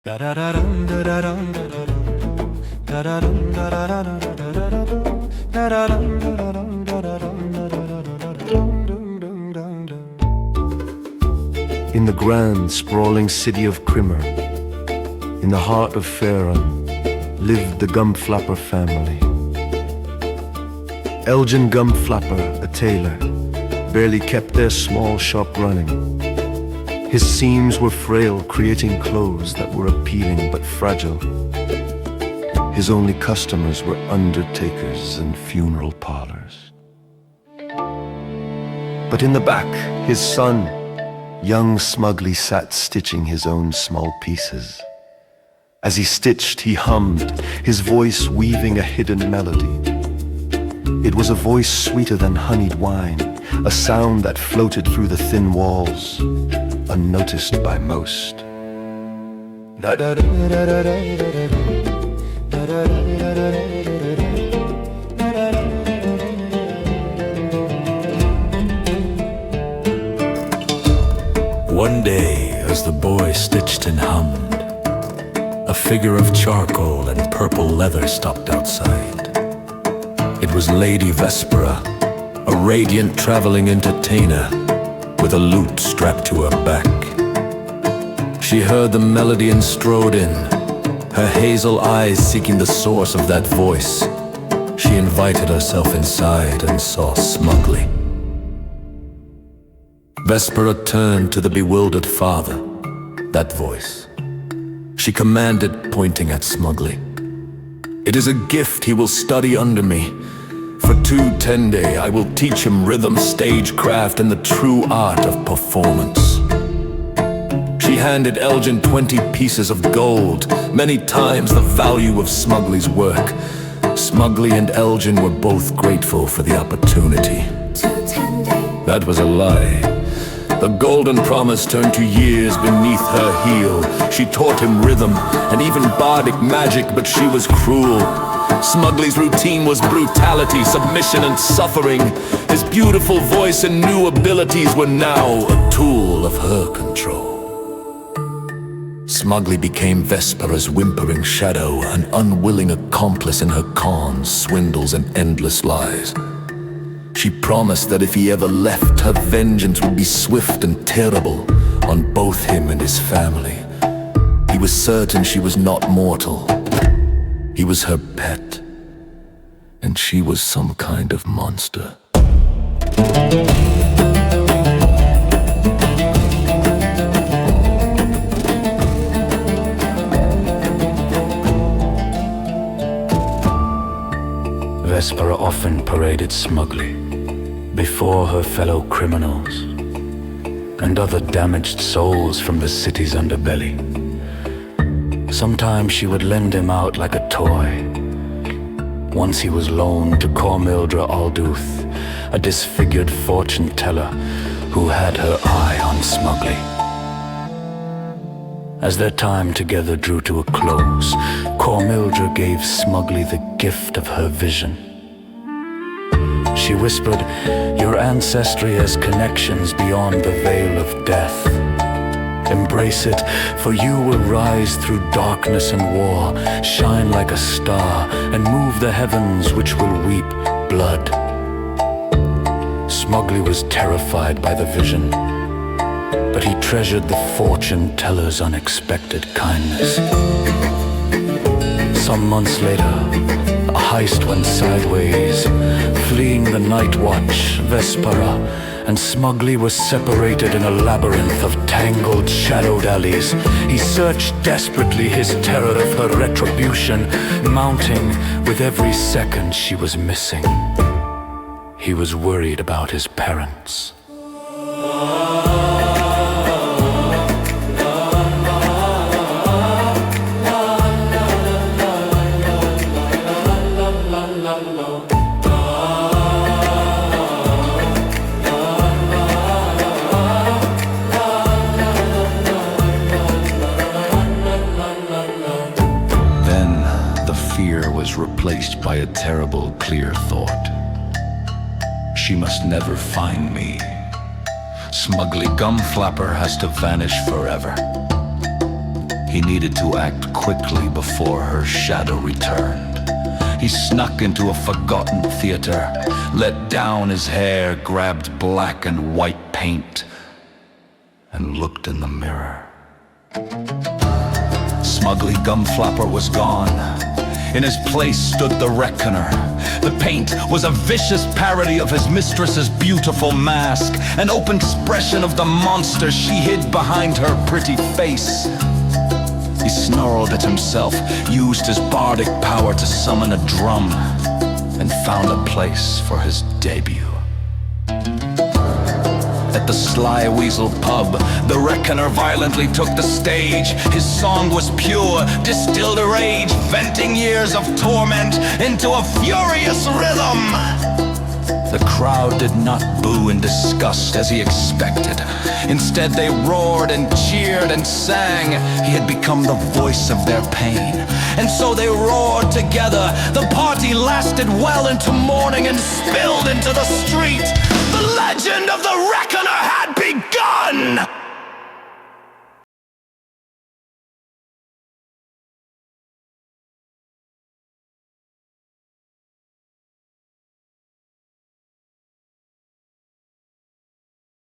In the grand, sprawling city of Krimmer, in the heart of Faerun, lived the Gumflapper family. Elgin Gumflapper, a tailor, barely kept their small shop running. His seams were frail, creating clothes that were appealing but fragile. His only customers were undertakers and funeral parlors. But in the back, his son, young Smugly, sat stitching his own small pieces. As he stitched, he hummed, his voice weaving a hidden melody. It was a voice sweeter than honeyed wine, a sound that floated through the thin walls, unnoticed by most. One day, as the boy stitched and hummed, a figure of charcoal and purple leather stopped outside. It was Lady Vespera, a radiant traveling entertainer, with a lute strapped to her back. She heard the melody and strode in, her hazel eyes seeking the source of that voice. She invited herself inside and saw Smugly. Vespera turned to the bewildered father, that voice. She commanded, pointing at Smugly. "It is a gift he will study under me. For 2 I will teach him rhythm, stagecraft, and the true art of performance." She handed Elgin 20 pieces of gold, many times the value of Smugly's work. Smugly and Elgin were both grateful for the opportunity. That was a lie. The golden promise turned to years beneath her heel. She taught him rhythm and even bardic magic, but she was cruel. Smugly's routine was brutality, submission and suffering. His beautiful voice and new abilities were now a tool of her control. Smugly became Vespera's whimpering shadow, an unwilling accomplice in her cons, swindles and endless lies. She promised that if he ever left, her vengeance would be swift and terrible on both him and his family. He was certain she was not mortal. He was her pet, and she was some kind of monster. Vespera often paraded Smugly before her fellow criminals and other damaged souls from the city's underbelly. Sometimes she would lend him out like a toy. Once he was loaned to Cormildra Alduth, a disfigured fortune teller who had her eye on Smugly. As their time together drew to a close, Cormildra gave Smugly the gift of her vision. She whispered, "Your ancestry has connections beyond the veil of death. Embrace it, for you will rise through darkness and war, shine like a star, and move the heavens which will weep blood." Smugly was terrified by the vision, but he treasured the fortune teller's unexpected kindness. Some months later, a heist went sideways. Fleeing the night watch, Vespera and Smugly were separated in a labyrinth of tangled, shadowed alleys. He searched desperately, his terror of her retribution mounting with every second she was missing. He was worried about his parents. Replaced by a terrible, clear thought. She must never find me. Smugly Gumflapper has to vanish forever. He needed to act quickly before her shadow returned. He snuck into a forgotten theater, let down his hair, grabbed black and white paint, and looked in the mirror. Smugly Gumflapper was gone. In his place stood the Wrekkoner. The paint was a vicious parody of his mistress's beautiful mask, an open expression of the monster she hid behind her pretty face. He snarled at himself, used his bardic power to summon a drum, and found a place for his debut. At the Sly Weasel pub, the Wrekkoner violently took the stage. His song was pure, distilled rage, venting years of torment into a furious rhythm. The crowd did not boo in disgust as he expected. Instead, they roared and cheered and sang. He had become the voice of their pain. And so they roared together. The party lasted well into morning and spilled into the street. The legend of the Wrekkoner had begun!